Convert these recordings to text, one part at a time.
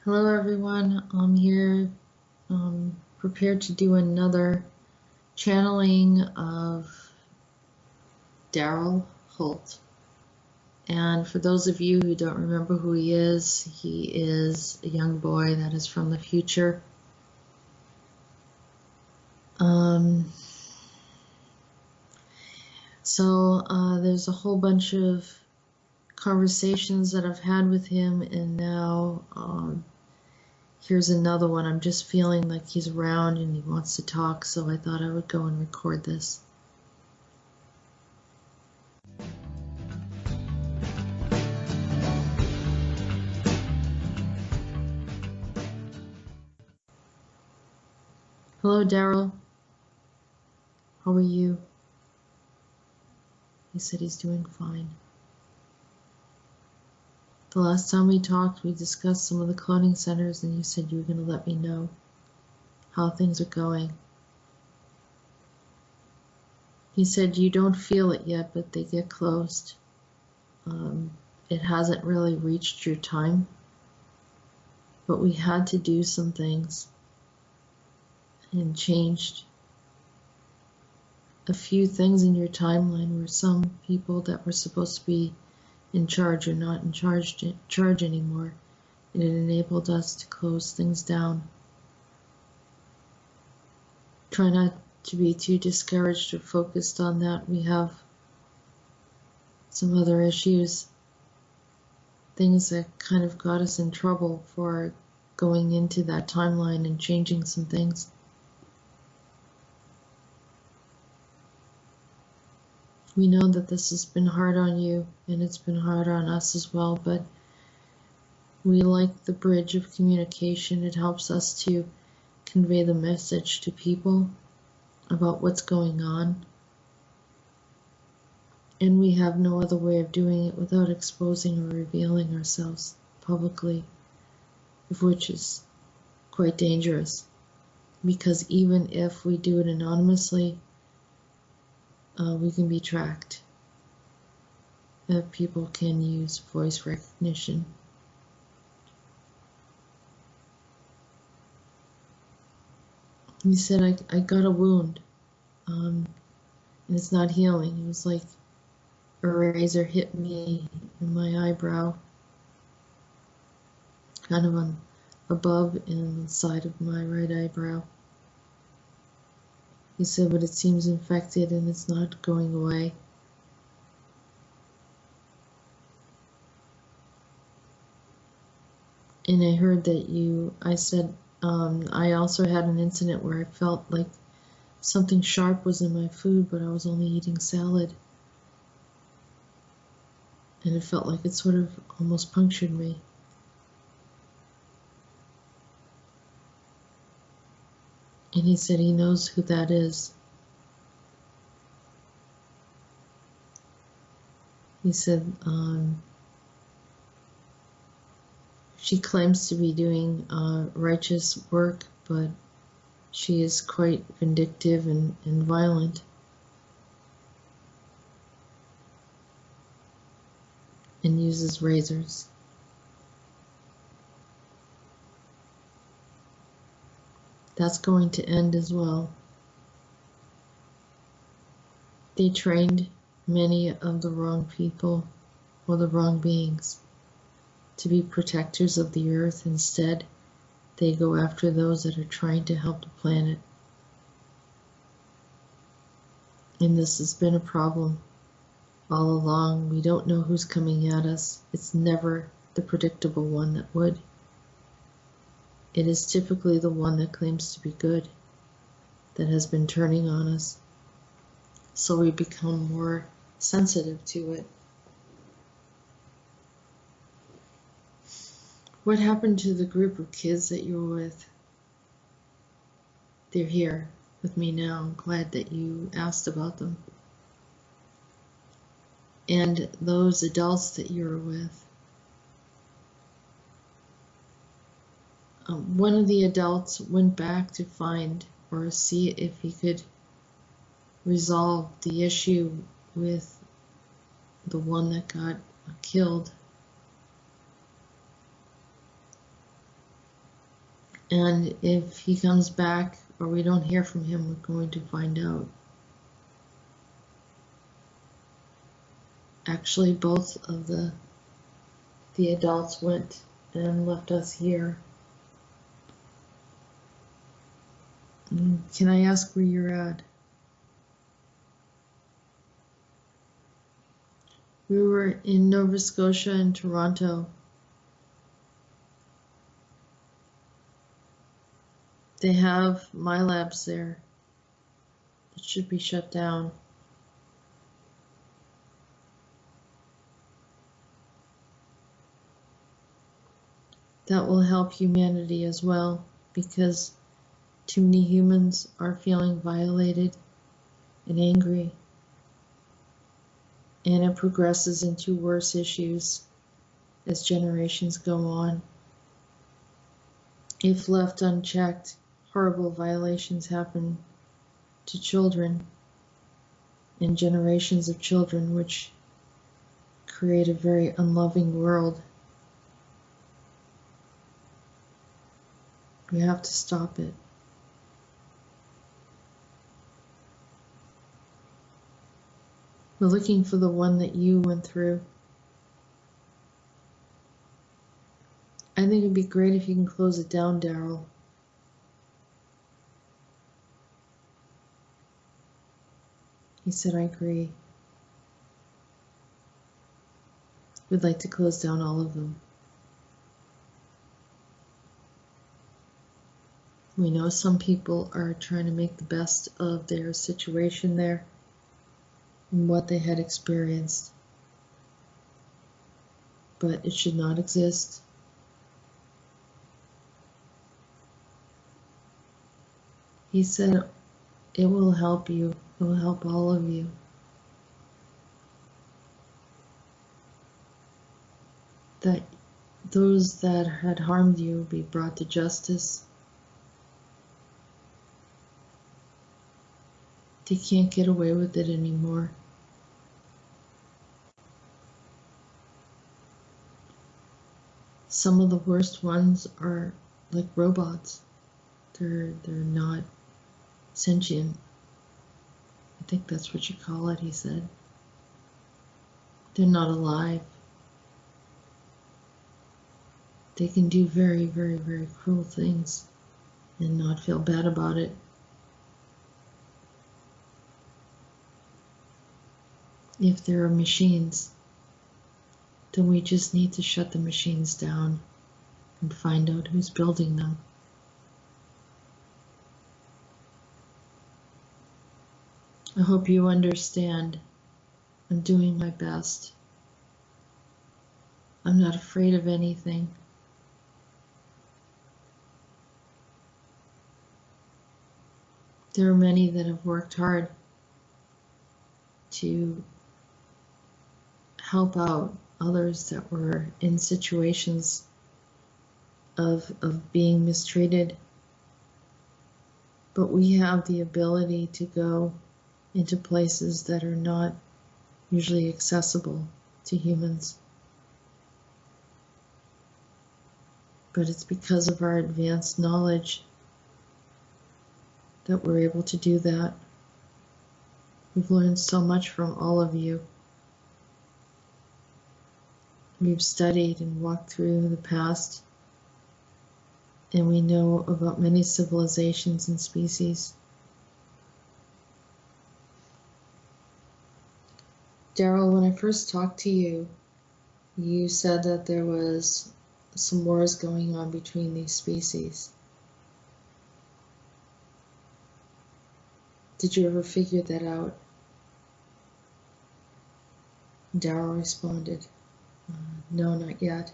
Hello everyone, I'm here prepared to do another channeling of Daryl Holt. And for those of you who don't remember who he is a young boy that is from the future. There's a whole bunch of conversations that I've had with him, and now here's another one. I'm just feeling like he's around and he wants to talk, so I thought I would go and record this. Hello, Daryl. How are you? He said he's doing fine. The last time we talked, we discussed some of the cloning centers, and you said you were going to let me know how things are going. He said you don't feel it yet, but they get closed. It hasn't really reached your time, but we had to do some things and changed a few things in your timeline where some people that were supposed to be in charge are not in charge anymore, and it enabled us to close things down. Try not to be too discouraged or focused on that. We have some other issues, things that kind of got us in trouble for going into that timeline and changing some things. We know that this has been hard on you, and it's been hard on us as well, but we like the bridge of communication. It helps us to convey the message to people about what's going on, and we have no other way of doing it without exposing or revealing ourselves publicly, which is quite dangerous, because even if we do it anonymously, we can be tracked. People can use voice recognition. He said, I got a wound, and it's not healing. It was like a razor hit me in my eyebrow, kind of on above and the side of my right eyebrow. He said, but it seems infected and it's not going away. And I heard that I said, I also had an incident where I felt like something sharp was in my food, but I was only eating salad. And it felt like it sort of almost punctured me. And he said he knows who that is. He said she claims to be doing righteous work, but she is quite vindictive and violent. And uses razors. That's going to end as well. They trained many of the wrong people or the wrong beings to be protectors of the earth. Instead, they go after those that are trying to help the planet. And this has been a problem all along. We don't know who's coming at us. It's never the predictable one that would. It is typically the one that claims to be good that has been turning on us. So we become more sensitive to it. What happened to the group of kids that you were with? They're here with me now. I'm glad that you asked about them. And those adults that you were with. One of the adults went back to find or see if he could resolve the issue with the one that got killed. And if he comes back or we don't hear from him, we're going to find out. Actually, both of the adults went and left us here. Can I ask where you're at? We were in Nova Scotia and Toronto. They have my labs there. It should be shut down. That will help humanity as well, because too many humans are feeling violated and angry, and it progresses into worse issues as generations go on. If left unchecked, horrible violations happen to children and generations of children, which create a very unloving world. We have to stop it. We're looking for the one that you went through. I think it'd be great if you can close it down, Daryl. He said, I agree. We'd like to close down all of them. We know some people are trying to make the best of their situation there and what they had experienced. But it should not exist. He said it will help you. It will help all of you. That those that had harmed you be brought to justice. They can't get away with it anymore. Some of the worst ones are like robots. They're not sentient. I think that's what you call it, he said. They're not alive. They can do very, very, very cruel things and not feel bad about it. If there are machines, then we just need to shut the machines down and find out who's building them. I hope you understand. I'm doing my best. I'm not afraid of anything. There are many that have worked hard to help out others that were in situations of being mistreated. But we have the ability to go into places that are not usually accessible to humans. But it's because of our advanced knowledge that we're able to do that. We've learned so much from all of you. We've studied and walked through the past, and we know about many civilizations and species. Daryl, when I first talked to you, you said that there was some wars going on between these species. Did you ever figure that out? Daryl responded, no, not yet.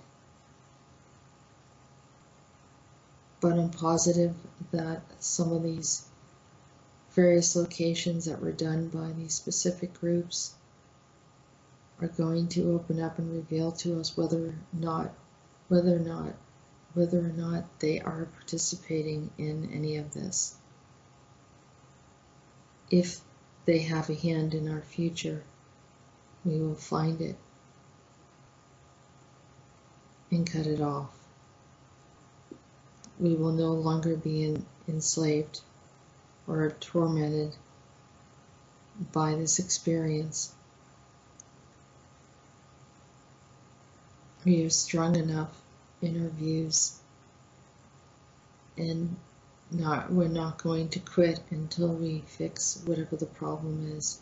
But I'm positive that some of these various locations that were done by these specific groups are going to open up and reveal to us whether or not they are participating in any of this. If they have a hand in our future, we will find it and cut it off. we will no longer be enslaved or tormented by this experience. We are strong enough in our views, and we're not going to quit until we fix whatever the problem is.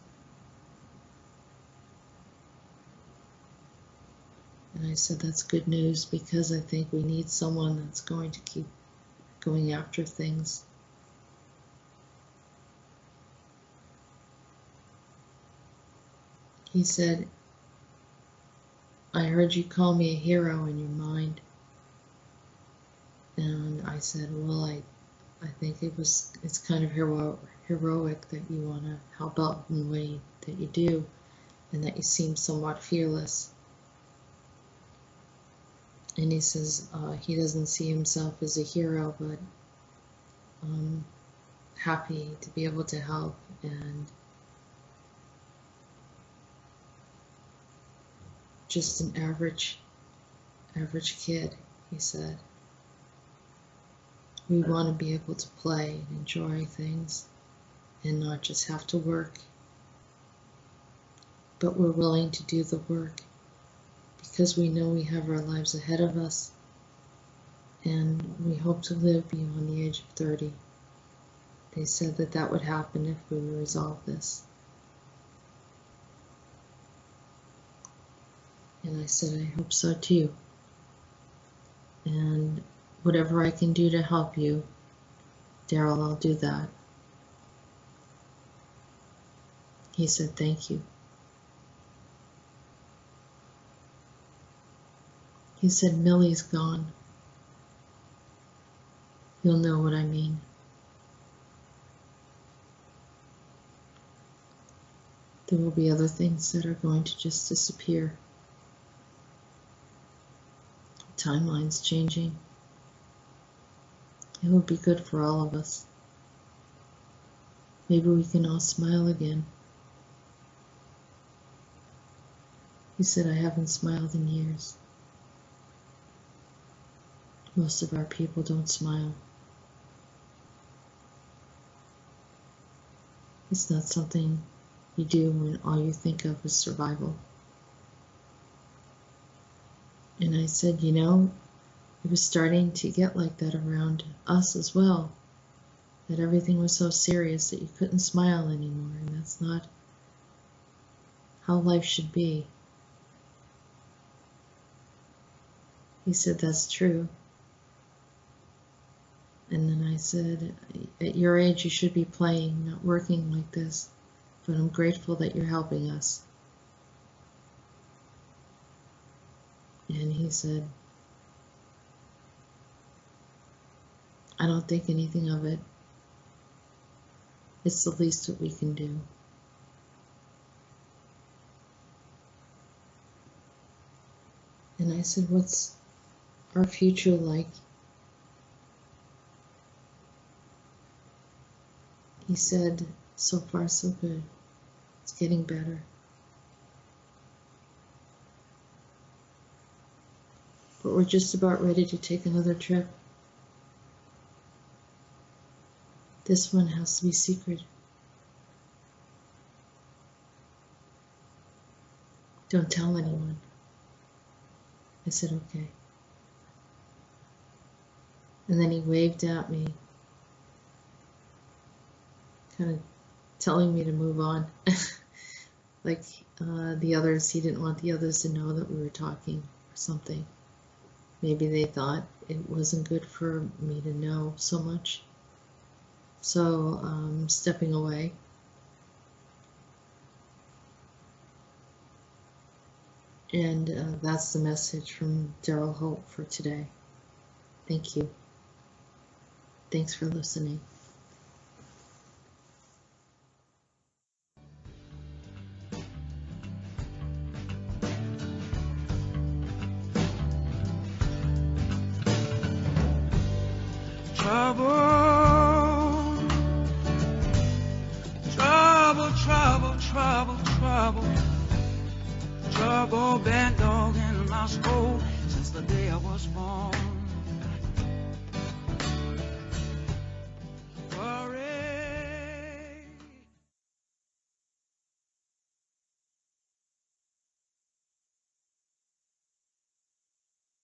And I said, that's good news, because I think we need someone that's going to keep going after things. He said, I heard you call me a hero in your mind. And I said, well, I think it's kind of heroic that you want to help out in the way that you do, and that you seem somewhat fearless. And he says he doesn't see himself as a hero, but happy to be able to help, and just an average kid, he said. We want to be able to play and enjoy things and not just have to work. But we're willing to do the work because we know we have our lives ahead of us, and we hope to live beyond the age of 30. They said that that would happen if we resolve this. And I said, I hope so too. And whatever I can do to help you, Daryl, I'll do that. He said, thank you. He said, Millie's gone. You'll know what I mean. There will be other things that are going to just disappear. The timeline's changing. It will be good for all of us. Maybe we can all smile again. He said, I haven't smiled in years. Most of our people don't smile. It's not something you do when all you think of is survival. And I said, you know, it was starting to get like that around us as well, that everything was so serious that you couldn't smile anymore, and that's not how life should be. He said, that's true. And then I said, at your age you should be playing, not working like this, but I'm grateful that you're helping us. And he said, I don't think anything of it. It's the least that we can do. And I said, what's our future like? He said, so far so good. It's getting better. But we're just about ready to take another trip. This one has to be secret. Don't tell anyone. I said, okay. And then he waved at me, kind of telling me to move on. Like the others, he didn't want the others to know that we were talking or something. Maybe they thought it wasn't good for me to know so much. So stepping away. And that's the message from Daryl Holt for today. Thank you. Thanks for listening. Trouble, trouble, trouble, trouble, trouble.